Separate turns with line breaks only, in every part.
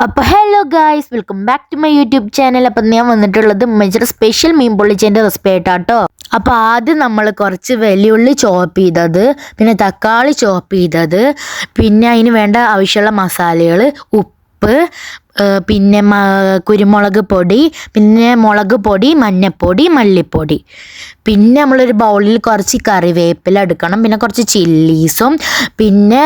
അപ്പോൾ hello guys, welcome back to my YouTube channel. അപ്പം ഞാൻ വന്നിട്ടുള്ളത് മേജർ സ്പെഷ്യൽ മീൻ പൊള്ളിച്ചതിൻ്റെ റെസിപ്പി ആയിട്ടാട്ടോ. അപ്പോൾ ആദ്യം നമ്മൾ കുറച്ച് വെല്ലുള്ളി ചോപ്പ് ചെയ്തത്, പിന്നെ തക്കാളി ചോപ്പ് ചെയ്തത്, പിന്നെ അതിന് വേണ്ട ആവശ്യമുള്ള മസാലകൾ, ഉപ്പ്, പിന്നെ കുരുമുളക് പൊടി, പിന്നെ മുളക് പൊടി, മഞ്ഞൾപ്പൊടി, മല്ലിപ്പൊടി. പിന്നെ നമ്മളൊരു ബൗളിൽ കുറച്ച് കറിവേപ്പില എടുക്കണം, പിന്നെ കുറച്ച് ചില്ലീസും, പിന്നെ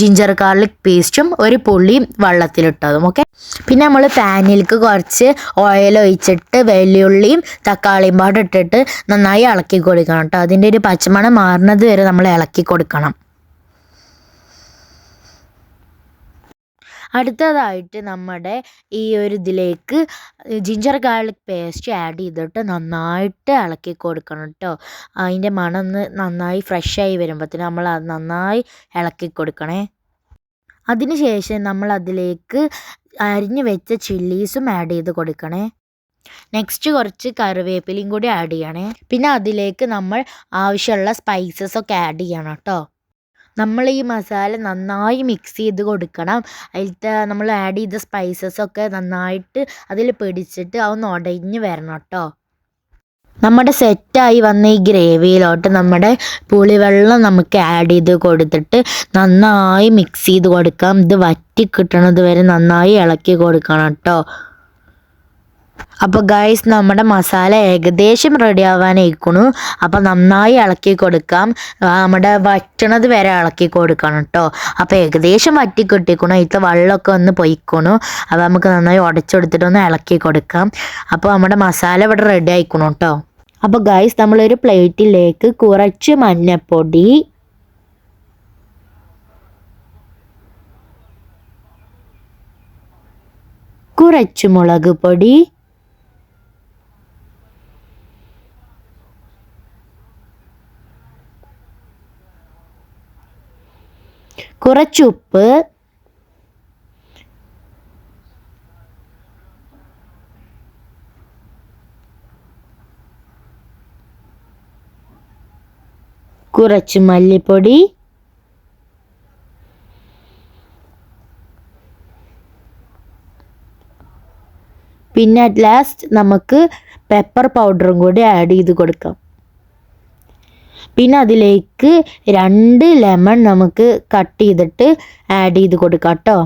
ജിഞ്ചർ ഗാർലിക് പേസ്റ്റും, ഒരു പുളി വെള്ളത്തിലിട്ടതും. ഓക്കെ. പിന്നെ നമ്മൾ പാനിലേക്ക് കുറച്ച് ഓയിൽ ഒഴിച്ചിട്ട് വെല്ലുള്ളിയും തക്കാളിയും പാടെ ഇട്ടിട്ട് നന്നായി ഇളക്കി കൊടുക്കണം കേട്ടോ. അതിൻ്റെ ഒരു പച്ചമണം മാറുന്നത് വരെ നമ്മൾ ഇളക്കി കൊടുക്കണം. അടുത്തതായിട്ട് നമ്മുടെ ഈ ഒരു ഇതിലേക്ക് ജിഞ്ചർ ഗാർലിക് പേസ്റ്റ് ആഡ് ചെയ്തിട്ട് നന്നായിട്ട് ഇളക്കി കൊടുക്കണം കേട്ടോ. അതിൻ്റെ മണം ഒന്ന് നന്നായി ഫ്രഷായി വരുമ്പോഴത്തേന് നമ്മൾ അത് നന്നായി ഇളക്കി കൊടുക്കണേ. അതിനുശേഷം നമ്മൾ അതിലേക്ക് അരിഞ്ഞു വെച്ച ചില്ലീസും ആഡ് ചെയ്ത് കൊടുക്കണേ. നെക്സ്റ്റ് കുറച്ച് കറിവേപ്പിലയും കൂടി ആഡ് ചെയ്യണേ. പിന്നെ അതിലേക്ക് നമ്മൾ ആവശ്യമുള്ള സ്പൈസസൊക്കെ ആഡ് ചെയ്യണം കേട്ടോ. നമ്മൾ ഈ മസാല നന്നായി മിക്സ് ചെയ്ത് കൊടുക്കണം. അതിലത്തെ നമ്മൾ ആഡ് ചെയ്ത സ്പൈസസൊക്കെ നന്നായിട്ട് അതിൽ പിടിച്ചിട്ട് അതൊന്ന് ഉടഞ്ഞ് വരണം കേട്ടോ. നമ്മുടെ സെറ്റായി വന്ന ഈ ഗ്രേവിയിലോട്ട് നമ്മുടെ പുളിവെള്ളം നമുക്ക് ആഡ് ചെയ്ത് കൊടുത്തിട്ട് നന്നായി മിക്സ് ചെയ്ത് കൊടുക്കാം. ഇത് വറ്റി കിട്ടണത് വരെ നന്നായി ഇളക്കി കൊടുക്കണം കേട്ടോ. അപ്പോൾ ഗൈസ്, നമ്മുടെ മസാല ഏകദേശം റെഡി ആവാനായിക്കണു. അപ്പോൾ നന്നായി ഇളക്കി കൊടുക്കാം. നമ്മുടെ വറ്റണത് വരെ ഇളക്കി കൊടുക്കണം കേട്ടോ. അപ്പോൾ ഏകദേശം വറ്റി കിട്ടിക്കണു. ഇതിൽ വെള്ളമൊക്കെ ഒന്ന് പൊയ്ക്കണു. അപ്പോൾ നമുക്ക് നന്നായി ഉടച്ചെടുത്തിട്ടൊന്ന് ഇളക്കി കൊടുക്കാം. അപ്പോൾ നമ്മുടെ മസാല ഇവിടെ റെഡി ആയിക്കണു കേട്ടോ. അപ്പോൾ ഗൈസ്, നമ്മളൊരു പ്ലേറ്റിലേക്ക് കുറച്ച് മഞ്ഞൾപ്പൊടി, കുറച്ച് മുളക് പൊടി, കുറച്ചുപ്പ്, കുറച്ച് മല്ലിപ്പൊടി, പിന്നെ അറ്റ് ലാസ്റ്റ് നമുക്ക് പെപ്പർ പൗഡറും കൂടി ആഡ് ചെയ്ത് കൊടുക്കാം. പിന്നെ അതിലേക്ക് 2 ലെമൺ നമുക്ക് കട്ട് ചെയ്തിട്ട് ആഡ് ചെയ്ത് കൊടുക്കാം കേട്ടോ.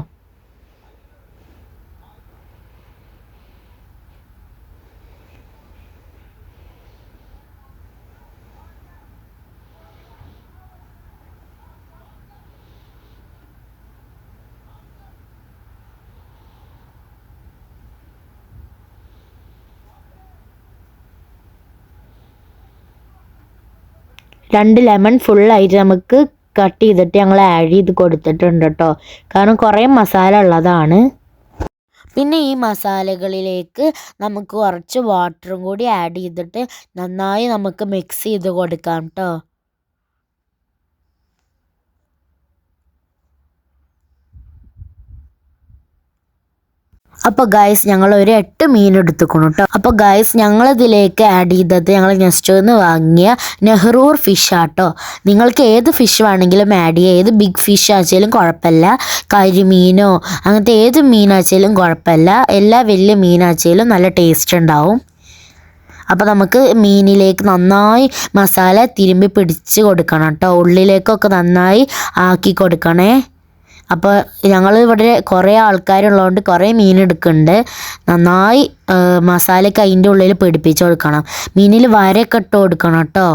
രണ്ട് ലെമൺ ഫുള്ളായിട്ട് നമുക്ക് കട്ട് ചെയ്തിട്ട് ഞങ്ങൾ ആഡ് ചെയ്ത് കൊടുത്തിട്ടുണ്ട് കേട്ടോ. കാരണം കുറേ മസാല ഉള്ളതാണ്. പിന്നെ ഈ മസാലകളിലേക്ക് നമുക്ക് കുറച്ച് വാട്ടറും കൂടി ആഡ് ചെയ്തിട്ട് നന്നായി നമുക്ക് മിക്സ് ചെയ്ത് കൊടുക്കാം കേട്ടോ. അപ്പോൾ ഗൈസ്, ഞങ്ങൾ ഒരു 8 മീൻ എടുത്തുക്കണം കേട്ടോ. അപ്പോൾ ഗൈസ്, ഞങ്ങളിതിലേക്ക് ആഡ് ചെയ്തത് ഞങ്ങൾ നെസ്റ്റോന്ന് വാങ്ങിയ നെഹ്റൂർ ഫിഷ് ആട്ടോ. നിങ്ങൾക്ക് ഏത് ഫിഷ് വേണമെങ്കിലും ആഡ് ചെയ്യുക. ഏത് ബിഗ് ഫിഷ് ആച്ചാലും കുഴപ്പമില്ല. കരിമീനോ അങ്ങനത്തെ ഏത് മീനാച്ചാലും കുഴപ്പമില്ല. എല്ലാ വലിയ മീനാച്ചാലും നല്ല ടേസ്റ്റ് ഉണ്ടാവും. അപ്പോൾ നമുക്ക് മീനിലേക്ക് നന്നായി മസാല തിരുമ്പി പിടിച്ച് കൊടുക്കണം കേട്ടോ. ഉള്ളിലേക്കൊക്കെ നന്നായി ആക്കി കൊടുക്കണേ. അപ്പോൾ ഞങ്ങൾ ഇവിടെ കുറേ ആൾക്കാരുള്ളതുകൊണ്ട് കുറേ മീൻ എടുക്കുന്നുണ്ട്. നന്നായി മസാലയൊക്കെ അതിൻ്റെ ഉള്ളിൽ പിടിപ്പിച്ച് കൊടുക്കണം. മീനിൽ വരയൊക്കെ ഇട്ട് കൊടുക്കണം കേട്ടോ.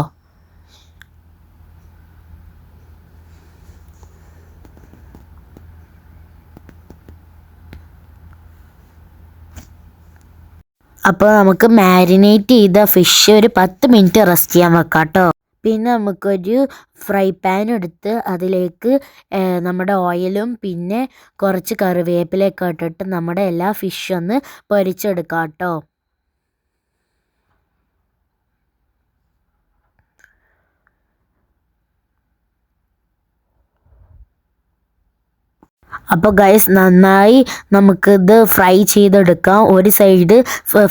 അപ്പോൾ നമുക്ക് മാരിനേറ്റ് ചെയ്ത ഫിഷ് ഒരു 10 മിനിറ്റ് റെസ്റ്റ് ചെയ്യാൻ വെക്കാം കേട്ടോ. പിന്നെ നമുക്കൊരു ഫ്രൈ പാൻ എടുത്ത് അതിലേക്ക് നമ്മുടെ ഓയിലും പിന്നെ കുറച്ച് കറിവേപ്പിലയൊക്കെ ഇട്ടിട്ട് നമ്മുടെ എല്ലാ ഫിഷും ഒന്ന് പൊരിച്ചെടുക്കാം കേട്ടോ. അപ്പോൾ ഗൈസ്, നന്നായി നമുക്കിത് ഫ്രൈ ചെയ്തെടുക്കാം. ഒരു സൈഡ്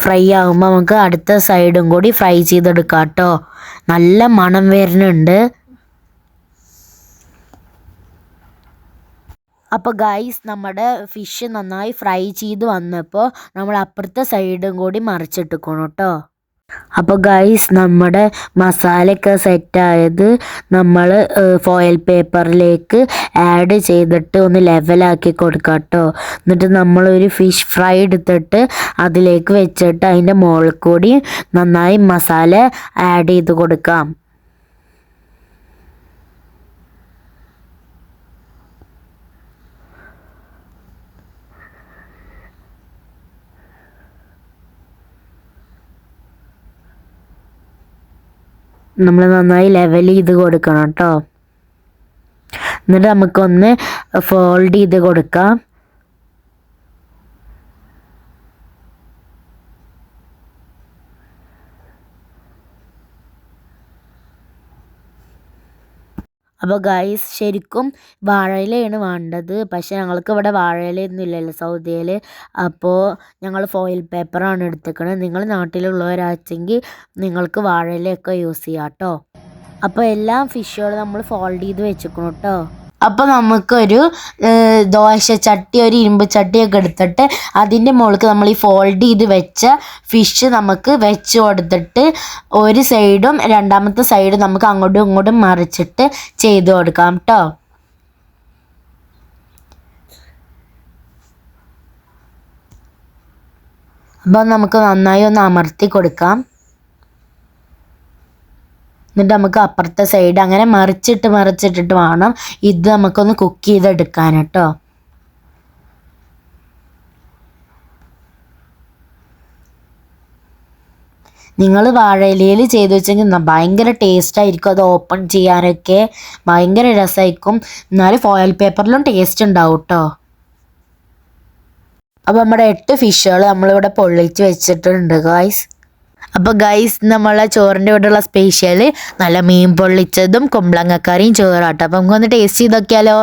ഫ്രൈ ആകുമ്പോൾ നമുക്ക് അടുത്ത സൈഡും കൂടി ഫ്രൈ ചെയ്തെടുക്കാം കേട്ടോ. നല്ല മണം വരുന്നുണ്ട്. അപ്പോൾ ഗൈസ് നമ്മുടെ ഫിഷ് നന്നായി ഫ്രൈ ചെയ്ത് വന്നപ്പോൾ നമ്മൾ അപ്പുറത്തെ സൈഡും കൂടി മറിച്ചിട്ടിക്കണം കേട്ടോ. അപ്പോൾ ഗൈസ് നമ്മുടെ മസാലയൊക്കെ സെറ്റായത് നമ്മൾ ഫോയിൽ പേപ്പറിലേക്ക് ആഡ് ചെയ്തിട്ട് ഒന്ന് ലെവലാക്കി കൊടുക്കാം കേട്ടോ. എന്നിട്ട് നമ്മളൊരു ഫിഷ് ഫ്രൈ എടുത്തിട്ട് അതിലേക്ക് വെച്ചിട്ട് അതിൻ്റെ മുകളിൽ കൂടി നന്നായി മസാല ആഡ് ചെയ്ത് കൊടുക്കാം. നമ്മൾ നന്നായി ലെവൽ ചെയ്ത് കൊടുക്കണം കേട്ടോ. എന്നിട്ട് നമുക്കൊന്ന് ഫോൾഡ് ചെയ്ത് കൊടുക്കാം. അപ്പോൾ ഗൈസ് ശരിക്കും വാഴയിലയാണ് വേണ്ടത്. പക്ഷേ ഞങ്ങൾക്ക് ഇവിടെ വാഴയിലയൊന്നും ഇല്ലല്ലോ സൗദിയിൽ. അപ്പോൾ ഞങ്ങൾ ഫോയിൽ പേപ്പറാണ് എടുത്തേക്കണത്. നിങ്ങൾ നാട്ടിലുള്ളവരാച്ചെങ്കിൽ നിങ്ങൾക്ക് വാഴയിലയൊക്കെ യൂസ് ചെയ്യാം കേട്ടോ. അപ്പോൾ എല്ലാ ഫിഷുകളും നമ്മൾ ഫോൾഡ് ചെയ്ത് വെച്ചേക്കണം കേട്ടോ. അപ്പോൾ നമുക്കൊരു ദോശച്ചട്ടി, ഒരു ഇരുമ്പ് ചട്ടിയൊക്കെ എടുത്തിട്ട് അതിൻ്റെ മുകളിൽ നമ്മൾ ഈ ഫോൾഡ് ചെയ്ത് വെച്ച ഫിഷ് നമുക്ക് വെച്ച് കൊടുത്തിട്ട് ഒരു സൈഡും രണ്ടാമത്തെ സൈഡും നമുക്ക് അങ്ങോട്ടും ഇങ്ങോട്ടും മറിച്ചിട്ട് ചെയ്ത് കൊടുക്കാം കേട്ടോ. അപ്പോൾ നമുക്ക് നന്നായി ഒന്ന് അമർത്തി കൊടുക്കാം. എന്നിട്ട് നമുക്ക് അപ്പുറത്തെ സൈഡ് അങ്ങനെ മറിച്ചിട്ടിട്ട് വേണം ഇത് നമുക്കൊന്ന് കുക്ക് ചെയ്തെടുക്കാൻ കേട്ടോ. നിങ്ങൾ വാഴയിലയിൽ ചെയ്ത് വെച്ചെങ്കിൽ ഭയങ്കര ടേസ്റ്റായിരിക്കും. അത് ഓപ്പൺ ചെയ്യാനൊക്കെ ഭയങ്കര രസമായിരിക്കും. എന്നാലും ഫോയിൽ പേപ്പറിലും ടേസ്റ്റ് ഉണ്ടാവും കേട്ടോ. അപ്പോൾ നമ്മുടെ 8 ഫിഷുകൾ നമ്മളിവിടെ പൊള്ളിച്ച് വെച്ചിട്ടുണ്ട് ഗൈസ്. അപ്പോൾ ഗൈസ് നമ്മളെ ചോറിൻ്റെ കൂടെയുള്ള സ്പെഷ്യൽ നല്ല മീൻ പൊള്ളിച്ചതും കുമ്പളങ്ങക്കറിയും ചോറാട്ടോ. അപ്പോൾ നമുക്കൊന്ന് ടേസ്റ്റ് ചെയ്ത് നോക്കിയാലോ.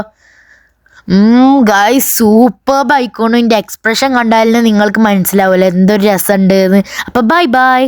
ഗൈസ് സൂപ്പർബ് ആയിക്കോണു. എൻ്റെ എക്സ്പ്രഷൻ കണ്ടാലും നിങ്ങൾക്ക് മനസ്സിലാവില്ല എന്തൊരു രസമുണ്ട് എന്ന്. അപ്പോൾ ബൈ ബൈ.